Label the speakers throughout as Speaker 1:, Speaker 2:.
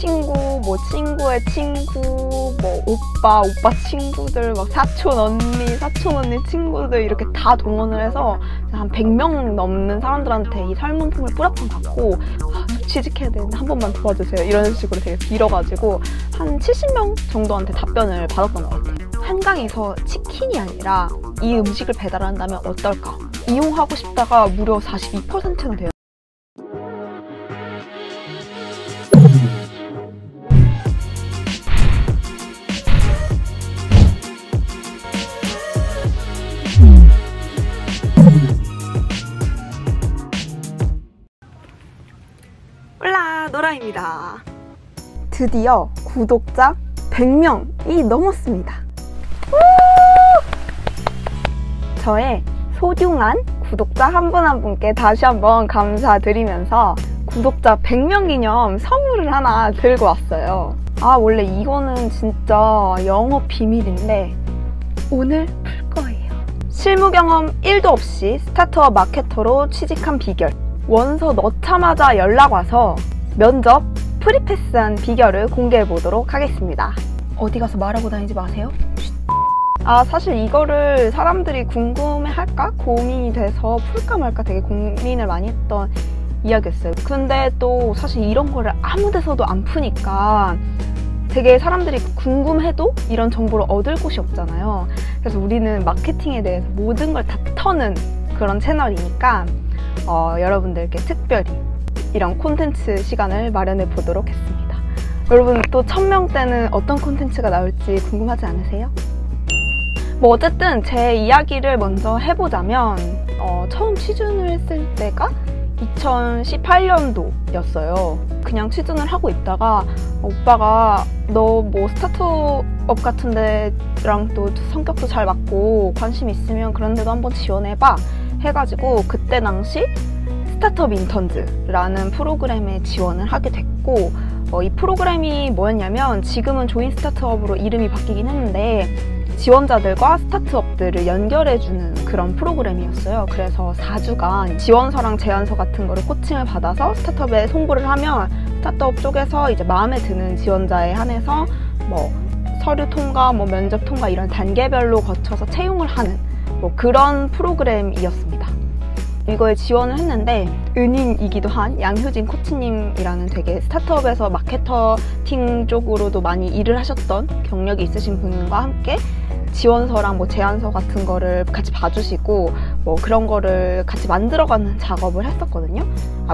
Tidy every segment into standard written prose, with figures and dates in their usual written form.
Speaker 1: 친구, 뭐 친구의 친구, 뭐 오빠 친구들, 막 사촌 언니 친구들 이렇게 다 동원을 해서 한 100명 넘는 사람들한테 이 설문통을 뿌려판 받고 취직해야 되는데 한 번만 도와주세요 이런 식으로 되게 빌어가지고 한 70명 정도한테 답변을 받았던 것 같아요. 한강에서 치킨이 아니라 이 음식을 배달한다면 어떨까? 이용하고 싶다가 무려 42%나 돼요. 올라, 노라입니다. 드디어 구독자 100명이 넘었습니다. 저의 소중한 구독자 한 분 한 분께 다시 한번 감사드리면서 구독자 100명 기념 선물을 하나 들고 왔어요. 원래 이거는 진짜 영업 비밀인데 오늘 풀 거예요. 실무 경험 1도 없이 스타트업 마케터로 취직한 비결, 원서 넣자마자 연락 와서 면접 프리패스한 비결을 공개해 보도록 하겠습니다. 어디 가서 말하고 다니지 마세요. 사실 이거를 사람들이 궁금해할까 고민이 돼서 풀까 말까 되게 고민을 많이 했던 이야기였어요. 근데 또 사실 이런 거를 아무 데서도 안 푸니까 되게 사람들이 궁금해도 이런 정보를 얻을 곳이 없잖아요. 그래서 우리는 마케팅에 대해서 모든 걸 다 터는 그런 채널이니까 여러분들께 특별히 이런 콘텐츠 시간을 마련해 보도록 했습니다. 여러분 또 1000명 때는 어떤 콘텐츠가 나올지 궁금하지 않으세요? 뭐 어쨌든 제 이야기를 먼저 해보자면 처음 취준을 했을 때가 2018년도였어요. 그냥 취준을 하고 있다가 오빠가 너 뭐 스타트업 같은 데랑 또 성격도 잘 맞고 관심 있으면 그런 데도 한번 지원해봐 해가지고 그때 당시 스타트업 인턴즈라는 프로그램에 지원을 하게 됐고 이 프로그램이 뭐였냐면 지금은 조인 스타트업으로 이름이 바뀌긴 했는데 지원자들과 스타트업들을 연결해주는 그런 프로그램이었어요. 그래서 4주간 지원서랑 제안서 같은 거를 코칭을 받아서 스타트업에 송부를 하면 스타트업 쪽에서 이제 마음에 드는 지원자에 한해서 뭐 서류 통과, 뭐 면접 통과 이런 단계별로 거쳐서 채용을 하는 뭐 그런 프로그램이었습니다. 이거에 지원을 했는데 은인이기도 한 양효진 코치님이라는 되게 스타트업에서 마케터팅 쪽으로도 많이 일을 하셨던 경력이 있으신 분과 함께 지원서랑 뭐 제안서 같은 거를 같이 봐주시고 뭐 그런 거를 같이 만들어가는 작업을 했었거든요.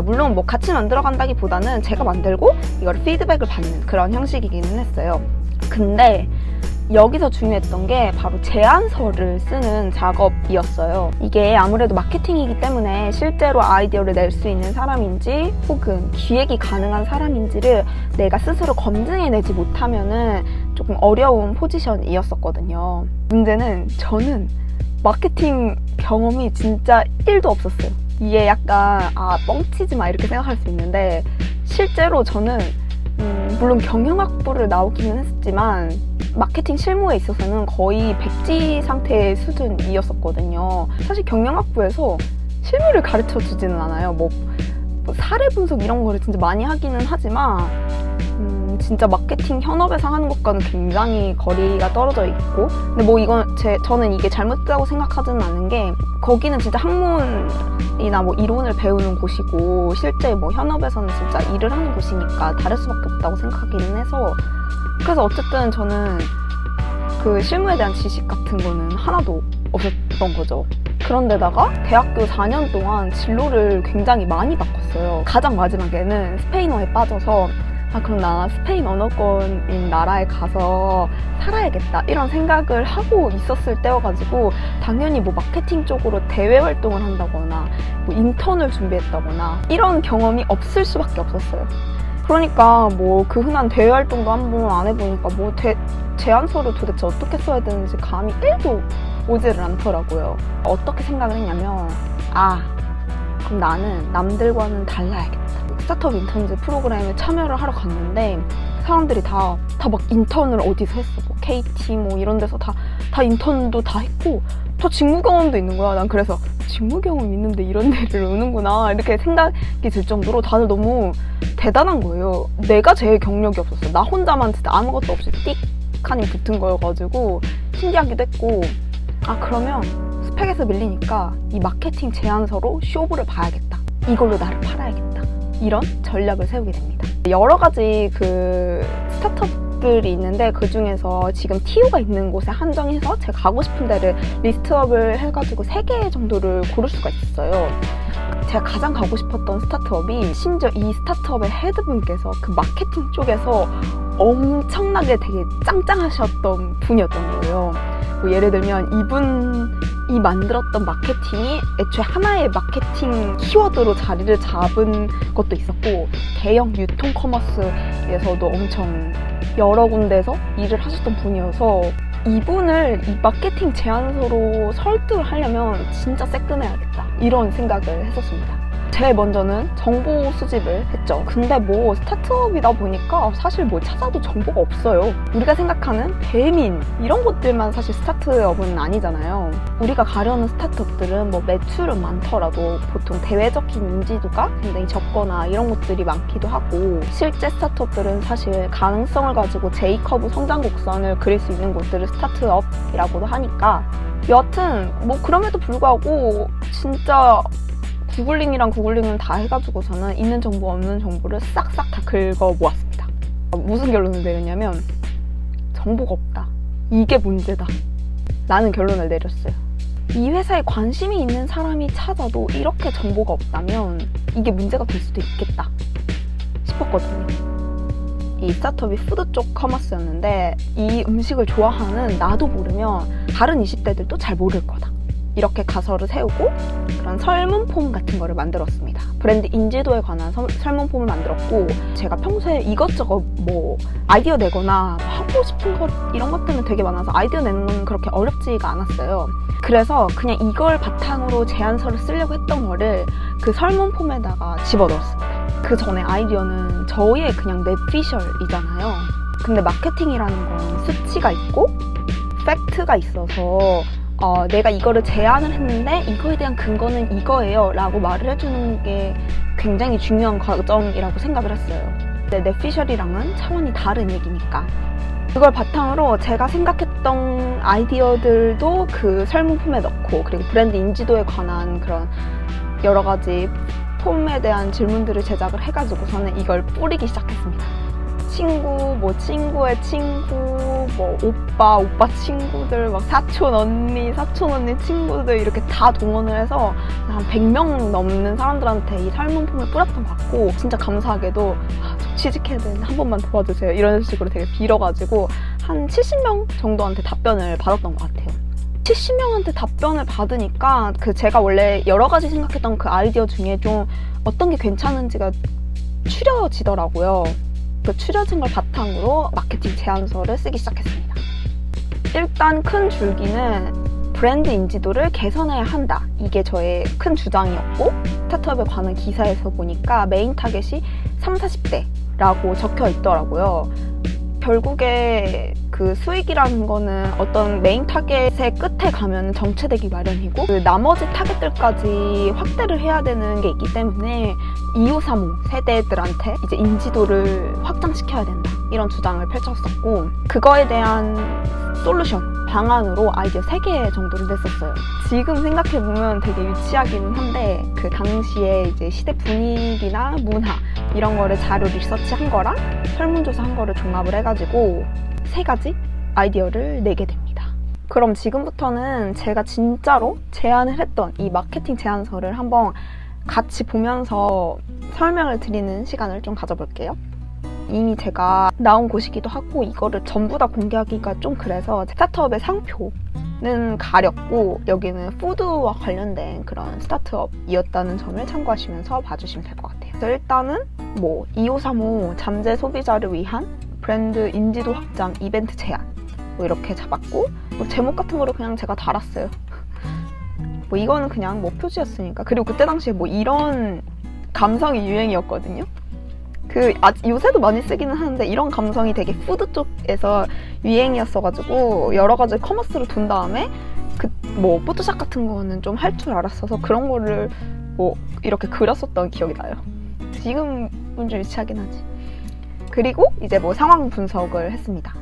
Speaker 1: 물론 뭐 같이 만들어간다기보다는 제가 만들고 이거를 피드백을 받는 그런 형식이기는 했어요. 근데 여기서 중요했던 게 바로 제안서를 쓰는 작업이었어요. 이게 아무래도 마케팅이기 때문에 실제로 아이디어를 낼 수 있는 사람인지 혹은 기획이 가능한 사람인지를 내가 스스로 검증해내지 못하면은 조금 어려운 포지션이었었거든요. 문제는 저는 마케팅 경험이 진짜 1도 없었어요. 이게 약간 뻥치지 마 이렇게 생각할 수 있는데 실제로 저는 물론 경영학부를 나오기는 했지만 마케팅 실무에 있어서는 거의 백지 상태의 수준이었었거든요. 사실 경영학부에서 실무를 가르쳐 주지는 않아요. 뭐 사례 분석 이런 거를 진짜 많이 하기는 하지만 진짜 마케팅 현업에서 하는 것과는 굉장히 거리가 떨어져 있고 근데 뭐 이건 저는 이게 잘못됐다고 생각하지는 않은 게 거기는 진짜 학문이나 뭐 이론을 배우는 곳이고 실제 뭐 현업에서는 진짜 일을 하는 곳이니까 다를 수밖에 없다고 생각하기는 해서 그래서 어쨌든 저는 그 실무에 대한 지식 같은 거는 하나도 없었던 거죠. 그런데다가 대학교 4년 동안 진로를 굉장히 많이 바꿨어요. 가장 마지막에는 스페인어에 빠져서 그럼 나 스페인 언어권인 나라에 가서 살아야겠다 이런 생각을 하고 있었을 때여가지고 당연히 뭐 마케팅 쪽으로 대외 활동을 한다거나 뭐 인턴을 준비했다거나 이런 경험이 없을 수밖에 없었어요. 그러니까 뭐 그 흔한 대외 활동도 한번 안 해보니까 뭐 제안서를 도대체 어떻게 써야 되는지 감이 1도 오지를 않더라고요. 어떻게 생각을 했냐면 그럼 나는 남들과는 달라야겠다. 스타트업 인턴즈 프로그램에 참여를 하러 갔는데 사람들이 다 막 인턴을 어디서 했어. 뭐 KT 뭐 이런 데서 다 인턴도 다 했고 저 직무 경험도 있는 거야. 난 그래서 직무 경험 있는데 이런 데를 오는구나 이렇게 생각이 들 정도로 다들 너무 대단한 거예요. 내가 제일 경력이 없었어. 나 혼자만 진짜 아무것도 없이 띡하니 붙은 거여가지고 신기하기도 했고, 아 그러면 스펙에서 밀리니까 이 마케팅 제안서로 쇼부를 봐야겠다. 이걸로 나를 팔아야겠다. 이런 전략을 세우게 됩니다. 여러 가지 그 스타트업들이 있는데 그 중에서 지금 TU가 있는 곳에 한정해서 제가 가고 싶은 데를 리스트업을 해가지고 3개 정도를 고를 수가 있었어요. 제가 가장 가고 싶었던 스타트업이 심지어 이 스타트업의 헤드분께서 그 마케팅 쪽에서 엄청나게 되게 짱짱하셨던 분이었던 거예요. 뭐 예를 들면 이분이 만들었던 마케팅이 애초에 하나의 마케팅 키워드로 자리를 잡은 것도 있었고, 대형 유통 커머스에서도 엄청 여러 군데서 일을 하셨던 분이어서 이분을 이 마케팅 제안서로 설득을 하려면 진짜 새끈해야겠다 이런 생각을 했었습니다. 제일 먼저는 정보 수집을 했죠. 근데 뭐 스타트업이다 보니까 사실 뭐 찾아도 정보가 없어요. 우리가 생각하는 배민 이런 것들만 사실 스타트업은 아니잖아요. 우리가 가려는 스타트업들은 뭐 매출은 많더라도 보통 대외적인 인지도가 굉장히 적거나 이런 것들이 많기도 하고, 실제 스타트업들은 사실 가능성을 가지고 J커브 성장 곡선을 그릴 수 있는 곳들을 스타트업이라고도 하니까, 여하튼 뭐 그럼에도 불구하고 진짜 구글링은 다 해가지고서는 있는 정보 없는 정보를 싹싹 다 긁어 모았습니다. 무슨 결론을 내렸냐면 정보가 없다. 이게 문제다. 라는 결론을 내렸어요. 이 회사에 관심이 있는 사람이 찾아도 이렇게 정보가 없다면 이게 문제가 될 수도 있겠다 싶었거든요. 이 스타트업이 푸드 쪽 커머스였는데 이 음식을 좋아하는 나도 모르면 다른 20대들도 잘 모를 거다. 이렇게 가설을 세우고 그런 설문폼 같은 거를 만들었습니다. 브랜드 인지도에 관한 설문폼을 만들었고, 제가 평소에 이것저것 뭐 아이디어 내거나 하고 싶은 것 이런 것들은 되게 많아서 아이디어 내는 건 그렇게 어렵지가 않았어요. 그래서 그냥 이걸 바탕으로 제안서를 쓰려고 했던 거를 그 설문폼에다가 집어넣었습니다. 그 전에 아이디어는 저의 그냥 뇌피셜이잖아요. 근데 마케팅이라는 건 수치가 있고 팩트가 있어서 내가 이거를 제안을 했는데 이거에 대한 근거는 이거예요 라고 말을 해주는 게 굉장히 중요한 과정이라고 생각을 했어요. 근데 뇌피셜이랑은 차원이 다른 얘기니까 그걸 바탕으로 제가 생각했던 아이디어들도 그 설문폼에 넣고, 그리고 브랜드 인지도에 관한 그런 여러 가지 폼에 대한 질문들을 제작을 해가지고서는 이걸 뿌리기 시작했습니다. 친구, 뭐 친구의 친구, 뭐 오빠 친구들, 막 사촌 언니 친구들 이렇게 다 동원을 해서 한 100명 넘는 사람들한테 이 설문폼을 뿌렸던 것 같고, 진짜 감사하게도 저 취직해야 되는데 한 번만 도와주세요 이런 식으로 되게 빌어가지고 한 70명 정도한테 답변을 받았던 것 같아요. 70명한테 답변을 받으니까 그 제가 원래 여러 가지 생각했던 그 아이디어 중에 좀 어떤 게 괜찮은지가 추려지더라고요. 그 추려진 걸 바탕으로 마케팅 제안서를 쓰기 시작했습니다. 일단 큰 줄기는 브랜드 인지도를 개선해야 한다. 이게 저의 큰 주장이었고, 스타트업에 관한 기사에서 보니까 메인 타겟이 30, 40대라고 적혀 있더라고요. 결국에 그 수익이라는 거는 어떤 메인 타겟의 끝에 가면 정체되기 마련이고, 그 나머지 타겟들까지 확대를 해야 되는 게 있기 때문에 2535 세대들한테 이제 인지도를 확장시켜야 된다 이런 주장을 펼쳤었고, 그거에 대한 솔루션 방안으로 아이디어 3개 정도를 냈었어요. 지금 생각해보면 되게 유치하기는 한데 그 당시에 이제 시대 분위기나 문화 이런 거를 자료 리서치한 거랑 설문조사한 거를 종합을 해가지고 3가지 아이디어를 내게 됩니다. 그럼 지금부터는 제가 진짜로 제안을 했던 이 마케팅 제안서를 한번 같이 보면서 설명을 드리는 시간을 좀 가져볼게요. 이미 제가 나온 곳이기도 하고 이거를 전부 다 공개하기가 좀 그래서 스타트업의 상표는 가렸고 여기는 푸드와 관련된 그런 스타트업이었다는 점을 참고하시면서 봐주시면 될 것 같아요. 그래서 일단은 뭐 2535 잠재 소비자를 위한 브랜드 인지도 확장 이벤트 제안 뭐 이렇게 잡았고, 뭐 제목 같은 거를 그냥 제가 달았어요. 뭐 이거는 그냥 뭐 표지였으니까. 그리고 그때 당시에 뭐 이런 감성이 유행이었거든요. 요새도 많이 쓰기는 하는데 이런 감성이 되게 푸드 쪽에서 유행이었어가지고 여러 가지 커머스를 둔 다음에 뭐 포토샵 같은 거는 좀 할 줄 알았어서 그런 거를 뭐 이렇게 그렸었던 기억이 나요. 지금은 좀 유치하긴 하지. 그리고 이제 뭐 상황 분석을 했습니다.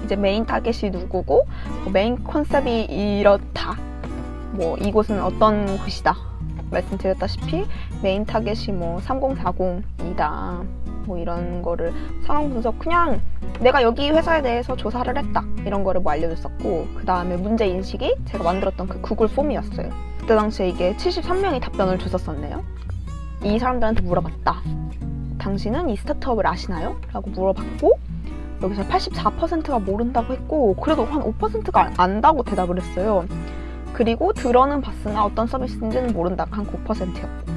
Speaker 1: 이제 메인 타겟이 누구고 뭐 메인 컨셉이 이렇다. 뭐 이곳은 어떤 곳이다. 말씀드렸다시피 메인 타겟이 뭐 3040이다. 뭐 이런 거를 상황 분석, 그냥 내가 여기 회사에 대해서 조사를 했다 이런 거를 뭐 알려줬었고, 그 다음에 문제 인식이 제가 만들었던 그 구글 폼이었어요. 그때 당시에 이게 73명이 답변을 줬었었네요. 이 사람들한테 물어봤다. 당신은 이 스타트업을 아시나요? 라고 물어봤고, 여기서 84%가 모른다고 했고, 그래도 한 5%가 안다고 대답을 했어요. 그리고 들어는 봤으나 어떤 서비스인지는 모른다가 한 9%였고,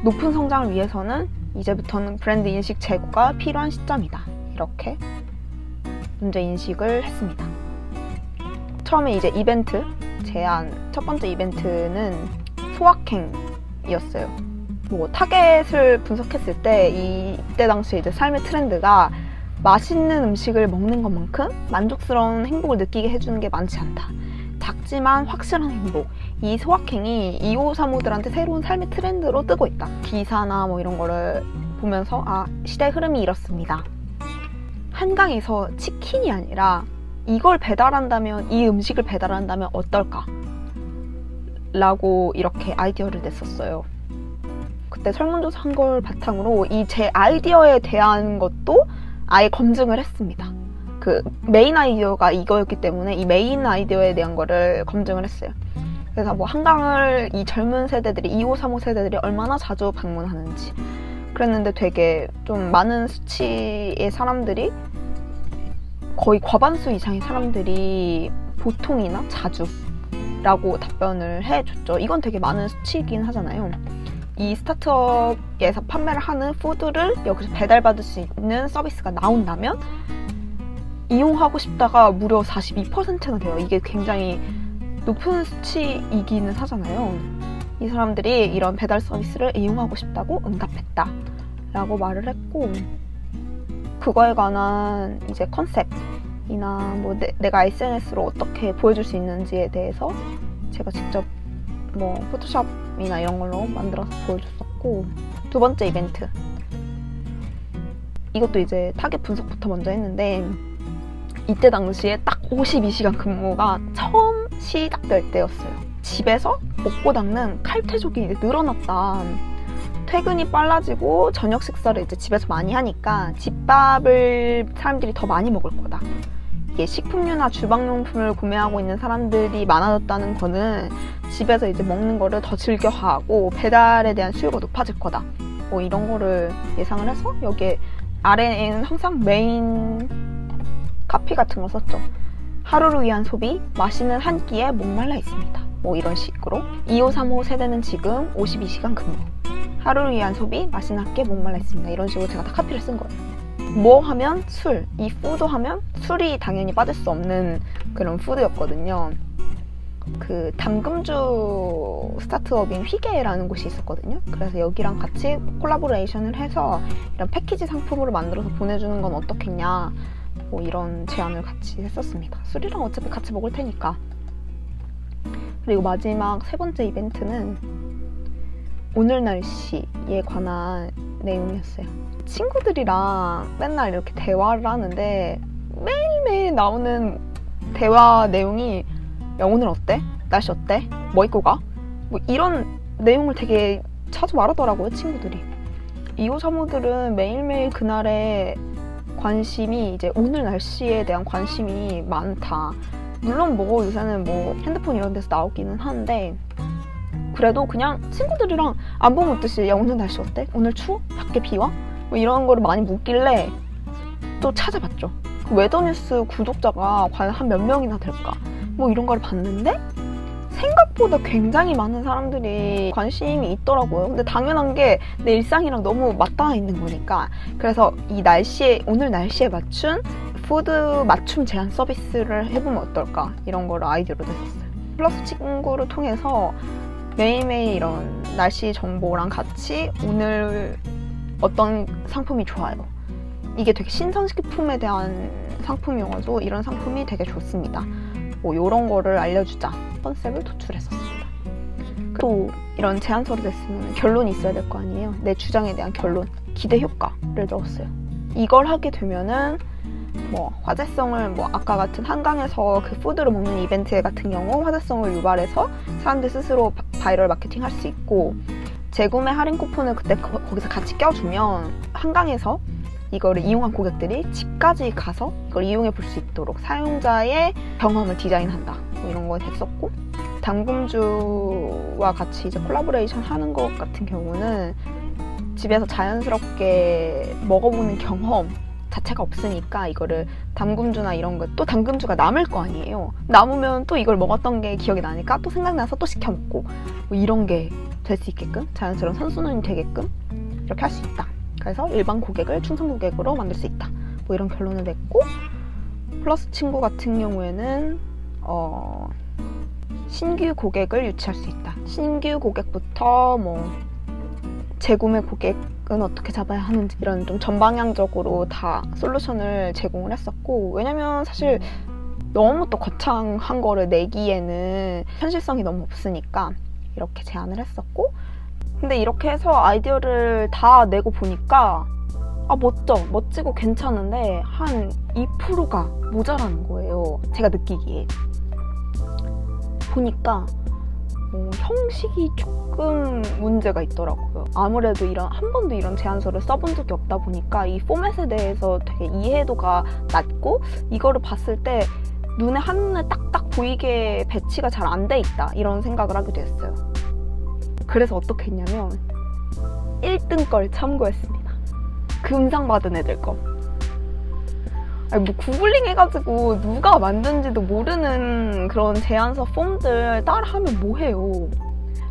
Speaker 1: 높은 성장을 위해서는 이제부터는 브랜드 인식 제고가 필요한 시점이다. 이렇게 문제 인식을 했습니다. 처음에 이제 이벤트 제안, 첫 번째 이벤트는 소확행이었어요. 뭐 타겟을 분석했을 때 이때 당시에 이제 삶의 트렌드가 맛있는 음식을 먹는 것만큼 만족스러운 행복을 느끼게 해주는 게 많지 않다. 작지만 확실한 행복. 이 소확행이 2535들한테 새로운 삶의 트렌드로 뜨고 있다. 기사나 뭐 이런 거를 보면서 아, 시대의 흐름이 이렇습니다. 한강에서 치킨이 아니라 이걸 배달한다면, 이 음식을 배달한다면 어떨까? 라고 이렇게 아이디어를 냈었어요. 그때 설문조사 한 걸 바탕으로 이 제 아이디어에 대한 것도 아예 검증을 했습니다. 그 메인 아이디어가 이거였기 때문에 이 메인 아이디어에 대한 거를 검증을 했어요. 그래서 뭐 한강을 이 젊은 세대들이, 2535 세대들이 얼마나 자주 방문하는지 그랬는데 되게 좀 많은 수치의 사람들이, 거의 과반수 이상의 사람들이 보통이나 자주 라고 답변을 해줬죠. 이건 되게 많은 수치이긴 하잖아요. 이 스타트업에서 판매를 하는 푸드를 여기서 배달받을 수 있는 서비스가 나온다면 이용하고 싶다가 무려 42%나 돼요. 이게 굉장히 높은 수치이기는 하잖아요. 이 사람들이 이런 배달 서비스를 이용하고 싶다고 응답했다 라고 말을 했고, 그거에 관한 이제 컨셉이나 뭐 내가 SNS로 어떻게 보여줄 수 있는지에 대해서 제가 직접 뭐 포토샵이나 이런 걸로 만들어서 보여줬었고, 두 번째 이벤트, 이것도 이제 타겟 분석부터 먼저 했는데, 이때 당시에 딱 52시간 근무가 처음 시작될 때였어요. 집에서 먹고 닦는 칼퇴족이 이제 늘어났다. 퇴근이 빨라지고 저녁 식사를 이제 집에서 많이 하니까 집밥을 사람들이 더 많이 먹을 거다. 이게 식품류나 주방용품을 구매하고 있는 사람들이 많아졌다는 거는 집에서 이제 먹는 거를 더 즐겨하고 배달에 대한 수요가 높아질 거다. 뭐 이런 거를 예상을 해서 여기에 아래에는 항상 메인 카피 같은 거 썼죠. 하루를 위한 소비, 맛있는 한 끼에 목말라 있습니다. 뭐 이런 식으로 2535 세대는 지금 52시간 근무, 하루를 위한 소비, 맛있는 한 끼에 목말라 있습니다. 이런 식으로 제가 다 카피를 쓴 거예요. 뭐 하면 술, 이 푸드 하면 술이 당연히 빠질 수 없는 그런 푸드였거든요. 그 담금주 스타트업인 휘게라는 곳이 있었거든요. 그래서 여기랑 같이 콜라보레이션을 해서 이런 패키지 상품으로 만들어서 보내주는 건 어떻겠냐, 뭐 이런 제안을 같이 했었습니다. 술이랑 어차피 같이 먹을 테니까. 그리고 마지막 세 번째 이벤트는 오늘 날씨에 관한 내용이었어요. 친구들이랑 맨날 이렇게 대화를 하는데 매일매일 나오는 대화 내용이 야, 오늘 어때? 날씨 어때? 뭐 입고 가? 뭐 이런 내용을 되게 자주 말하더라고요, 친구들이. 2535들은 매일매일 그날의 관심이 이제 오늘 날씨에 대한 관심이 많다. 물론 뭐 요새는 뭐 핸드폰 이런 데서 나오기는 하는데, 그래도 그냥 친구들이랑 안부 묻듯이 야, 오늘 날씨 어때? 오늘 추워? 밖에 비 와? 뭐 이런 거를 많이 묻길래 또 찾아봤죠. 그 웨더뉴스 구독자가 과연 한 몇 명이나 될까? 뭐 이런 걸 봤는데 생각보다 굉장히 많은 사람들이 관심이 있더라고요. 근데 당연한 게 내 일상이랑 너무 맞닿아 있는 거니까. 그래서 이 날씨에, 오늘 날씨에 맞춘 푸드 맞춤 제안 서비스를 해보면 어떨까, 이런 거를 아이디어로 냈었어요. 플러스 친구를 통해서 매일매일 이런 날씨 정보랑 같이 오늘 어떤 상품이 좋아요, 이게 되게 신선식품에 대한 상품이어가지고 이런 상품이 되게 좋습니다, 뭐 이런 거를 알려주자 컨셉을 도출했었습니다. 또 이런 제안서를 냈으면 결론이 있어야 될 거 아니에요. 내 주장에 대한 결론, 기대 효과를 넣었어요. 이걸 하게 되면은 뭐 화제성을 뭐 아까 같은 한강에서 그 푸드를 먹는 이벤트 같은 경우 화제성을 유발해서 사람들 스스로 바이럴 마케팅 할 수 있고, 재구매 할인 쿠폰을 그때 거기서 같이 껴주면 한강에서 이거를 이용한 고객들이 집까지 가서 이걸 이용해 볼 수 있도록 사용자의 경험을 디자인한다, 뭐 이런 거 됐었고, 당금주와 같이 이제 콜라보레이션 하는 것 같은 경우는 집에서 자연스럽게 먹어보는 경험 자체가 없으니까 이거를 담금주나 이런 거, 또 담금주가 남을 거 아니에요. 남으면 또 이걸 먹었던 게 기억이 나니까 또 생각나서 또 시켜 먹고, 뭐 이런 게 될 수 있게끔, 자연스러운 선순환이 되게끔 이렇게 할 수 있다. 그래서 일반 고객을 충성 고객으로 만들 수 있다, 뭐 이런 결론을 냈고, 플러스 친구 같은 경우에는 신규 고객을 유치할 수 있다. 신규 고객부터 뭐 재구매 고객은 어떻게 잡아야 하는지, 이런 좀 전방향적으로 다 솔루션을 제공을 했었고, 왜냐면 사실 너무 또 거창한 거를 내기에는 현실성이 너무 없으니까 이렇게 제안을 했었고, 근데 이렇게 해서 아이디어를 다 내고 보니까 멋지고 괜찮은데 한 2%가 모자라는 거예요. 제가 느끼기에. 보니까 형식이 조금 문제가 있더라고요. 아무래도 한 번도 이런 제안서를 써본 적이 없다 보니까 이 포맷에 대해서 되게 이해도가 낮고, 이거를 봤을 때 눈에 한눈에 딱딱 보이게 배치가 잘 안 돼 있다, 이런 생각을 하게 됐어요. 그래서 어떻게 했냐면 1등 걸 참고했습니다. 금상 받은 애들 거. 뭐 구글링 해가지고 누가 만든지도 모르는 그런 제안서 폼들 따라하면 뭐해요.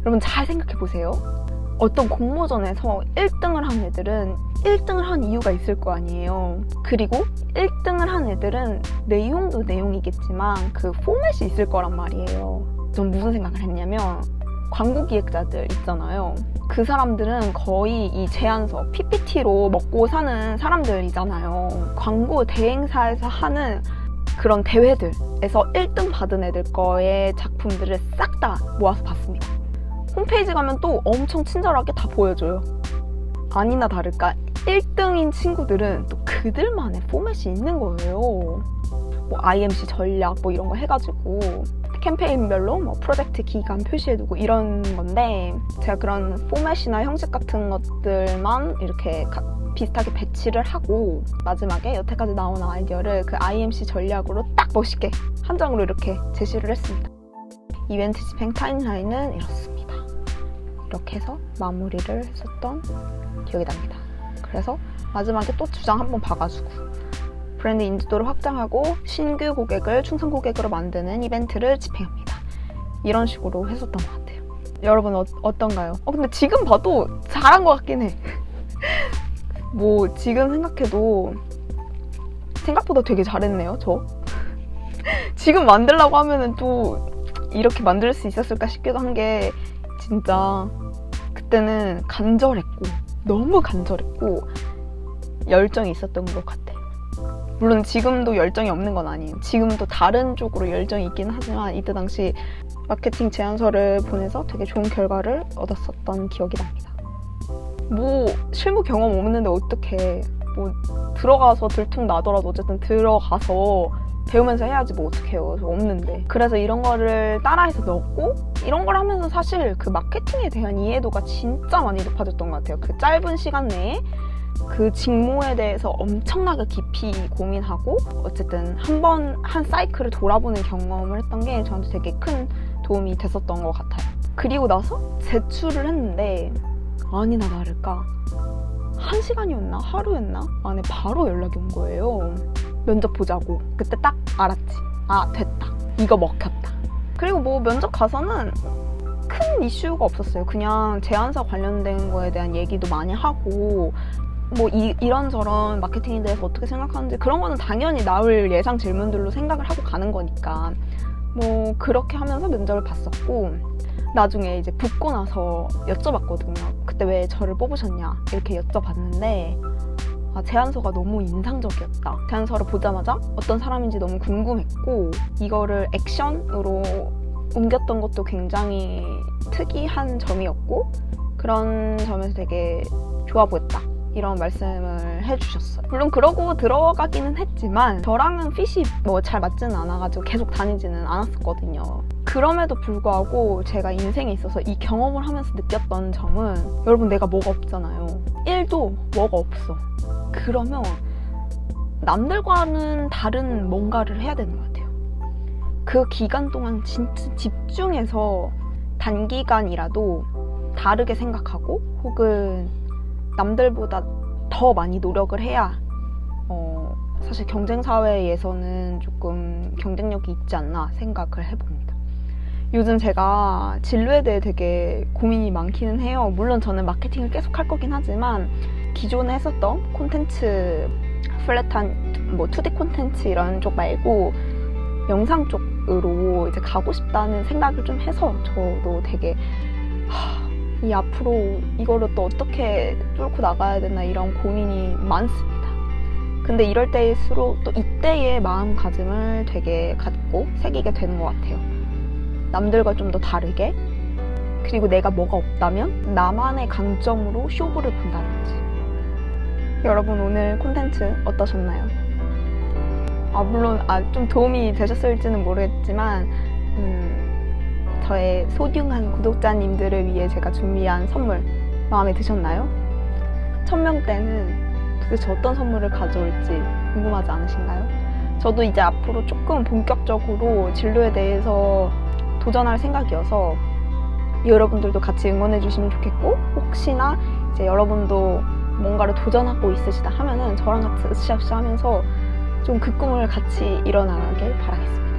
Speaker 1: 여러분 잘 생각해보세요. 어떤 공모전에서 1등을 한 애들은 1등을 한 이유가 있을 거 아니에요. 그리고 1등을 한 애들은 내용도 내용이겠지만 그 포맷이 있을 거란 말이에요. 전 무슨 생각을 했냐면, 광고 기획자들 있잖아요. 그 사람들은 거의 이 제안서, PPT로 먹고 사는 사람들이잖아요. 광고 대행사에서 하는 그런 대회들에서 1등 받은 애들 거의 작품들을 싹 다 모아서 봤습니다. 홈페이지 가면 또 엄청 친절하게 다 보여줘요. 아니나 다를까 1등인 친구들은 또 그들만의 포맷이 있는 거예요. 뭐 IMC 전략 뭐 이런 거 해가지고 캠페인별로 뭐 프로젝트 기간 표시해두고 이런 건데, 제가 그런 포맷이나 형식 같은 것들만 이렇게 비슷하게 배치를 하고 마지막에 여태까지 나온 아이디어를 그 IMC 전략으로 딱 멋있게 한 장으로 이렇게 제시를 했습니다. 이벤트 집행 타임라인은 이렇습니다. 이렇게 해서 마무리를 했었던 기억이 납니다. 그래서 마지막에 또 주장 한번 봐가지고 브랜드 인지도를 확장하고 신규 고객을 충성 고객으로 만드는 이벤트를 집행합니다. 이런 식으로 했었던 것 같아요. 여러분 어떤가요? 근데 지금 봐도 잘한 것 같긴 해. 뭐 지금 생각해도 생각보다 되게 잘했네요, 저. 지금 만들려고 하면은 또 이렇게 만들 수 있었을까 싶기도 한 게, 진짜 그때는 간절했고 너무 간절했고 열정이 있었던 것 같아요. 물론 지금도 열정이 없는 건 아니에요. 지금도 다른 쪽으로 열정이 있긴 하지만 이때 당시 마케팅 제안서를 보내서 되게 좋은 결과를 얻었었던 기억이 납니다. 뭐 실무 경험 없는데 어떡해. 뭐 들어가서 들통나더라도 어쨌든 들어가서 배우면서 해야지 뭐 어떡해요. 저 없는데. 그래서 이런 거를 따라해서 넣었고, 이런 걸 하면서 사실 그 마케팅에 대한 이해도가 진짜 많이 높아졌던 것 같아요. 그 짧은 시간 내에 그 직무에 대해서 엄청나게 깊이 고민하고 어쨌든 한 사이클을 돌아보는 경험을 했던 게 저한테 되게 큰 도움이 됐었던 것 같아요. 그리고 나서 제출을 했는데 아니나 다를까 1시간이었나 하루였나 안에 바로 연락이 온 거예요. 면접 보자고. 그때 딱 알았지. 됐다. 이거 먹혔다. 그리고 뭐 면접 가서는 큰 이슈가 없었어요. 그냥 제안서 관련된 거에 대한 얘기도 많이 하고, 뭐 이런저런 마케팅에 대해서 어떻게 생각하는지 그런 거는 당연히 나올 예상 질문들로 생각을 하고 가는 거니까 뭐 그렇게 하면서 면접을 봤었고, 나중에 이제 붙고 나서 여쭤봤거든요. 그때 왜 저를 뽑으셨냐 이렇게 여쭤봤는데 제안서가 너무 인상적이었다. 제안서를 보자마자 어떤 사람인지 너무 궁금했고 이거를 액션으로 옮겼던 것도 굉장히 특이한 점이었고 그런 점에서 되게 좋아 보였다. 이런 말씀을 해주셨어요. 물론 그러고 들어가기는 했지만 저랑은 핏이 잘 맞지는 않아가지고 계속 다니지는 않았었거든요. 그럼에도 불구하고 제가 인생에 있어서 이 경험을 하면서 느꼈던 점은 여러분 내가 뭐가 없잖아요. 1도 뭐가 없어. 그러면 남들과는 다른 뭔가를 해야 되는 것 같아요. 그 기간 동안 진짜 집중해서 단기간이라도 다르게 생각하고 혹은 남들보다 더 많이 노력을 해야 사실 경쟁사회에서는 조금 경쟁력이 있지 않나 생각을 해봅니다. 요즘 제가 진로에 대해 되게 고민이 많기는 해요. 물론 저는 마케팅을 계속 할 거긴 하지만 기존에 했었던 콘텐츠, 플랫한 2D 콘텐츠 이런 쪽 말고 영상 쪽으로 이제 가고 싶다는 생각을 좀 해서 저도 되게 이 앞으로 이거를 또 어떻게 뚫고 나가야 되나 이런 고민이 많습니다. 근데 이럴 때일수록 또 이때의 마음가짐을 되게 갖고 새기게 되는 것 같아요. 남들과 좀 더 다르게, 그리고 내가 뭐가 없다면 나만의 강점으로 쇼부를 본다든지. 여러분 오늘 콘텐츠 어떠셨나요? 물론 좀 도움이 되셨을지는 모르겠지만 저의 소중한 구독자님들을 위해 제가 준비한 선물 마음에 드셨나요? 1000명대는 도대체 어떤 선물을 가져올지 궁금하지 않으신가요? 저도 이제 앞으로 조금 본격적으로 진로에 대해서 도전할 생각이어서 여러분들도 같이 응원해 주시면 좋겠고 혹시나 이제 여러분도 뭔가를 도전하고 있으시다 하면은 저랑 같이 으쌰으쌰 하면서 좀 그 꿈을 같이 이뤄나가길 바라겠습니다.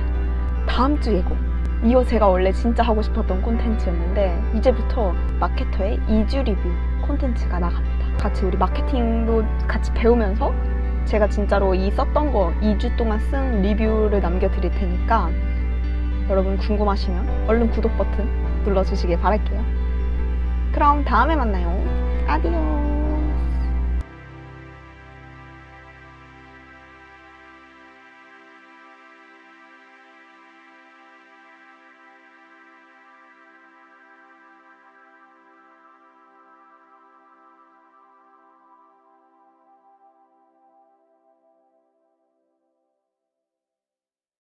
Speaker 1: 다음 주 예고. 이거 제가 원래 진짜 하고 싶었던 콘텐츠였는데 이제부터 마케터의 2주 리뷰 콘텐츠가 나갑니다. 같이 우리 마케팅도 같이 배우면서 제가 진짜로 이 썼던 거 2주 동안 쓴 리뷰를 남겨드릴 테니까 여러분 궁금하시면 얼른 구독 버튼 눌러주시길 바랄게요. 그럼 다음에 만나요. 아디오.